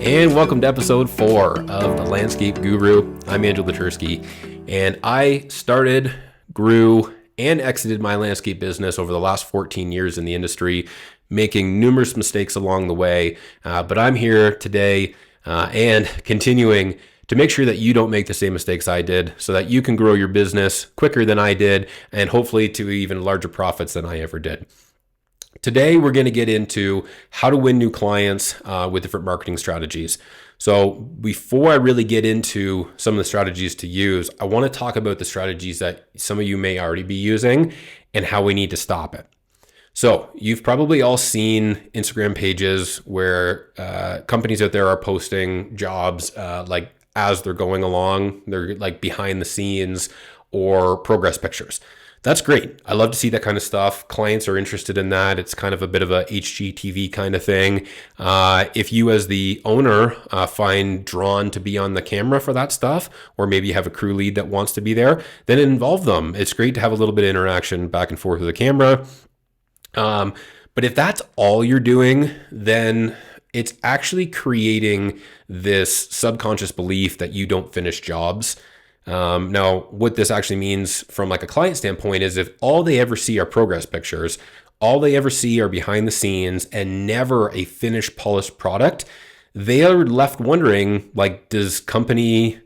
and welcome to episode 4 of The Landscape Guru. I'm Andrew Latursky, and I started, grew, and exited my landscape business over the last 14 years in the industry, making numerous mistakes along the way. But I'm here today and continuing to make sure that you don't make the same mistakes I did so that you can grow your business quicker than I did and hopefully to even larger profits than I ever did. Today, we're going to get into how to win new clients with different marketing strategies. So before I really get into some of the strategies to use, I want to talk about the strategies that some of you may already be using and how we need to stop it. So you've probably all seen Instagram pages where companies out there are posting jobs like as they're going along. They're like behind the scenes or progress pictures. That's great. I love to see that kind of stuff. Clients are interested in that. It's kind of a bit of a HGTV kind of thing. If you as the owner find drawn to be on the camera for that stuff, or maybe you have a crew lead that wants to be there, then involve them. It's great to have a little bit of interaction back and forth with the camera. But if that's all you're doing, then it's actually creating this subconscious belief that you don't finish jobs. Now, what this actually means from like a client standpoint is if all they ever see are progress pictures, all they ever see are behind the scenes and never a finished polished product, they are left wondering, like, does company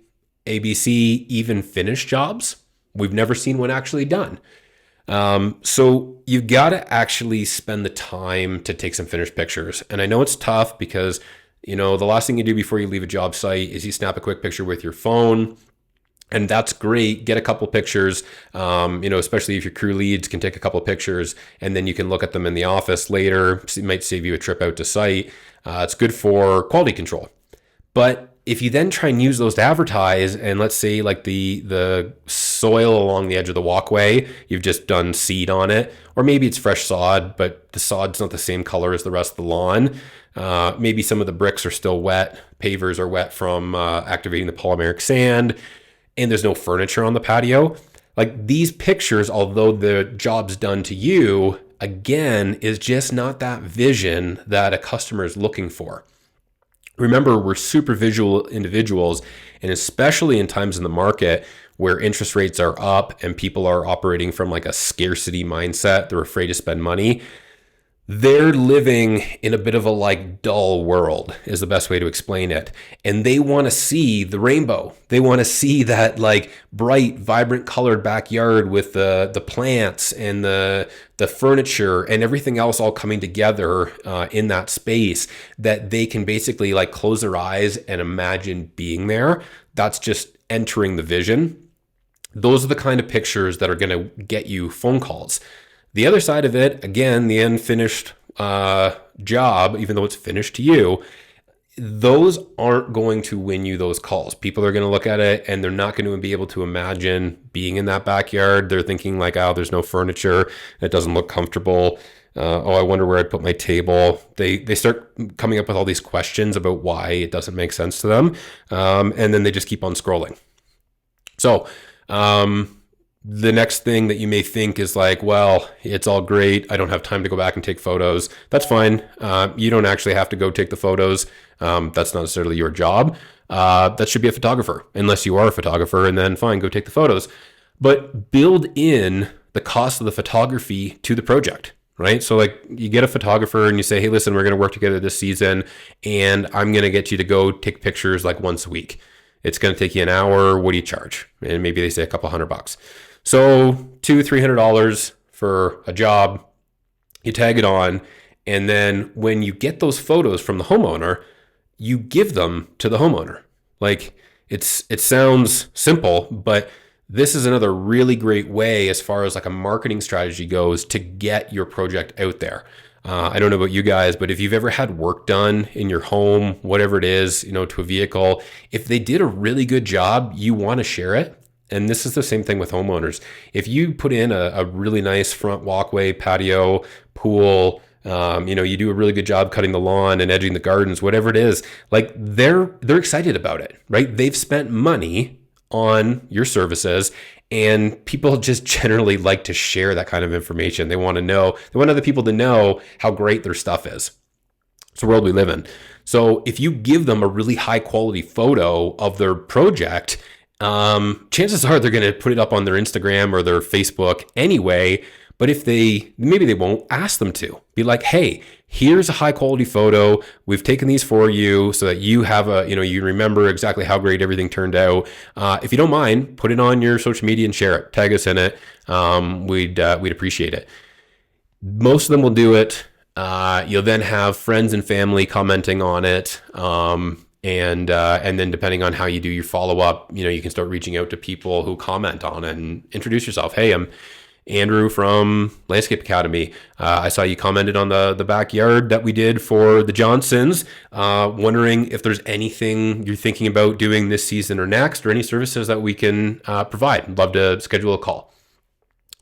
ABC even finish jobs? We've never seen one actually done. So you've got to actually spend the time to take some finished pictures. And I know it's tough because, the last thing you do before you leave a job site is you snap a quick picture with your phone. And that's great. Get a couple pictures, especially if your crew leads can take a couple pictures and then you can look at them in the office later. It might save you a trip out to site. It's good for quality control. But if you then try and use those to advertise, and let's say like the soil along the edge of the walkway, you've just done seed on it, or maybe it's fresh sod, but the sod's not the same color as the rest of the lawn. Maybe some of the bricks are still wet. Pavers are wet from activating the polymeric sand. And there's no furniture on the patio. Like these pictures, although the job's done to you, again, is just not that vision that a customer is looking for. Remember, we're super visual individuals, and especially in times in the market where interest rates are up and people are operating from like a scarcity mindset, they're afraid to spend money. They're living in a bit of a like dull world is the best way to explain it. And they want to see the rainbow. They want to see that like bright, vibrant colored backyard with the plants and the furniture and everything else all coming together in that space that they can basically like close their eyes and imagine being there. That's just entering the vision. Those are the kind of pictures that are going to get you phone calls. The other side of it, again, the unfinished job, even though it's finished to you, those aren't going to win you those calls. People are going to look at it and they're not going to be able to imagine being in that backyard. They're thinking like, oh, there's no furniture. It doesn't look comfortable. I wonder where I'd put my table. They start coming up with all these questions about why it doesn't make sense to them. And then they just keep on scrolling. So, the next thing that you may think is like, well, it's all great. I don't have time to go back and take photos. That's fine. You don't actually have to go take the photos. That's not necessarily your job. That should be a photographer, unless you are a photographer, and then fine, go take the photos. But build in the cost of the photography to the project, right? So like you get a photographer and you say, hey, listen, we're going to work together this season, and I'm going to get you to go take pictures like once a week. It's going to take you an hour. What do you charge? And maybe they say a couple $100. So $200-$300 for a job, you tag it on, and then when you get those photos from the homeowner, you give them to the homeowner. Like it sounds simple, but this is another really great way as far as like a marketing strategy goes to get your project out there. I don't know about you guys, but if you've ever had work done in your home, whatever it is, to a vehicle, if they did a really good job, you want to share it. And this is the same thing with homeowners. If you put in a really nice front walkway, patio, pool, you do a really good job cutting the lawn and edging the gardens, whatever it is, like they're excited about it, right? They've spent money on your services, and people just generally like to share that kind of information. They want other people to know how great their stuff is. It's the world we live in. So if you give them a really high quality photo of their project, chances are they're going to put it up on their Instagram or their Facebook anyway. But if maybe they won't, ask them to. Be like, hey, here's a high quality photo. We've taken these for you so that you have you remember exactly how great everything turned out. If you don't mind, put it on your social media and share it. Tag us in it. We'd appreciate it. Most of them will do it. You'll then have friends and family commenting on it. And then depending on how you do your follow up, you can start reaching out to people who comment on it and introduce yourself. Hey, I'm Andrew from Landscape Academy. I saw you commented on the backyard that we did for the Johnsons. Wondering if there's anything you're thinking about doing this season or next, or any services that we can provide. I'd love to schedule a call.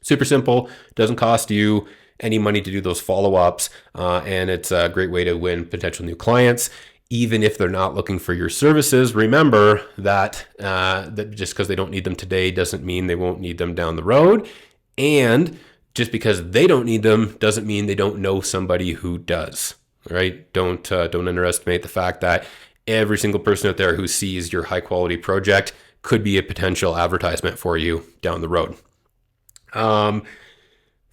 Super simple. Doesn't cost you any money to do those follow-ups, and it's a great way to win potential new clients. Even if they're not looking for your services, remember that just because they don't need them today doesn't mean they won't need them down the road. And just because they don't need them doesn't mean they don't know somebody who does, right? Don't underestimate the fact that every single person out there who sees your high quality project could be a potential advertisement for you down the road.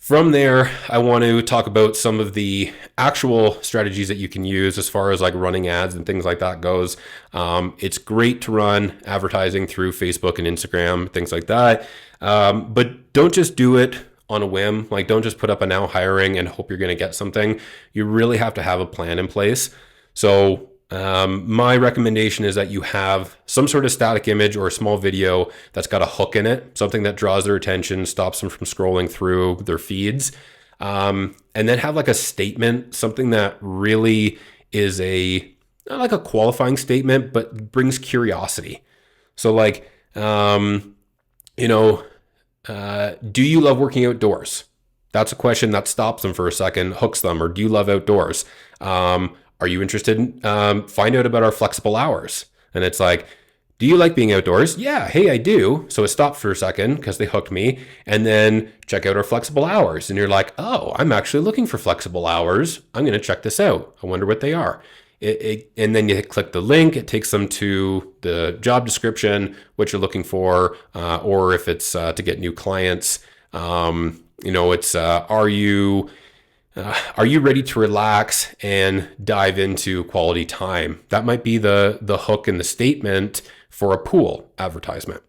From there, I want to talk about some of the actual strategies that you can use as far as like running ads and things like that goes. It's great to run advertising through Facebook and Instagram, things like that. But don't just do it on a whim. Like, don't just put up a now hiring and hope you're going to get something. You really have to have a plan in place. So my recommendation is that you have some sort of static image or a small video that's got a hook in it, something that draws their attention, stops them from scrolling through their feeds. And then have like a statement, something that really is not like a qualifying statement, but brings curiosity. So like, do you love working outdoors? That's a question that stops them for a second, hooks them. Or do you love outdoors? Are you interested in find out about our flexible hours? And it's like, do you like being outdoors? Yeah, hey, I do. So it stopped for a second because they hooked me. And then check out our flexible hours. And you're like, oh, I'm actually looking for flexible hours. I'm going to check this out. I wonder what they are. And then you click the link. It takes them to the job description, what you're looking for, or if it's to get new clients. It's are you ready to relax and dive into quality time? That might be the hook in the statement for a pool advertisement.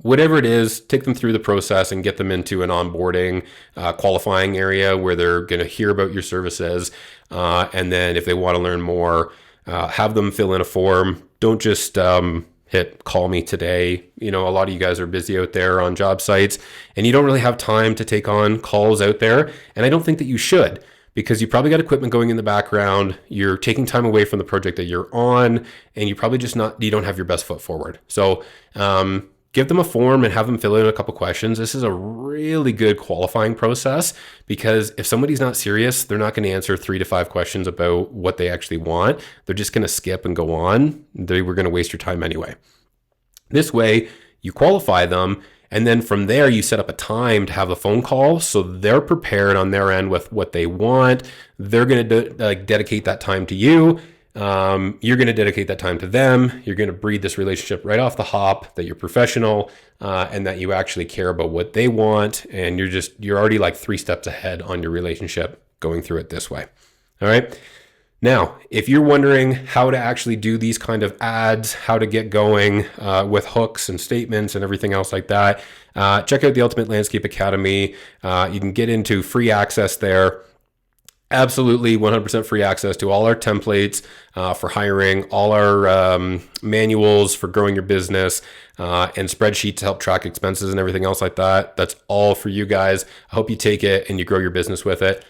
Whatever it is, take them through the process and get them into an onboarding, qualifying area where they're going to hear about your services. And then if they want to learn more, have them fill in a form. Don't just hit call me today. A lot of you guys are busy out there on job sites and you don't really have time to take on calls out there. And I don't think that you should, because you probably got equipment going in the background. You're taking time away from the project that you're on, and you probably you don't have your best foot forward. So give them a form and have them fill in a couple questions. This is a really good qualifying process, because if somebody's not serious, they're not going to answer 3 to 5 questions about what they actually want. They're just going to skip and go on. They were going to waste your time anyway. This way, you qualify them, and then from there, you set up a time to have a phone call, so they're prepared on their end with what they want. They're going to dedicate that time to you. You're going to dedicate that time to them. You're going to breed this relationship right off the hop, that you're professional, and that you actually care about what they want. And you're already like 3 steps ahead on your relationship going through it this way. All right. Now, if you're wondering how to actually do these kind of ads, how to get going with hooks and statements and everything else like that, check out the Ultimate Landscape Academy. You can get into free access there. Absolutely 100% free access to all our templates for hiring, all our manuals for growing your business, and spreadsheets to help track expenses and everything else like that. That's all for you guys. I hope you take it and you grow your business with it.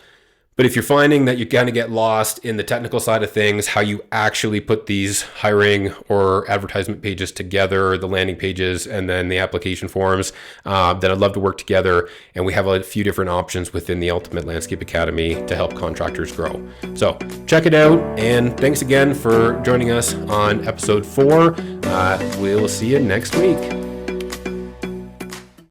But if you're finding that you kind of get lost in the technical side of things, how you actually put these hiring or advertisement pages together, the landing pages, and then the application forms, then I'd love to work together. And we have a few different options within the Ultimate Landscape Academy to help contractors grow. So check it out. And thanks again for joining us on episode 4. We'll see you next week.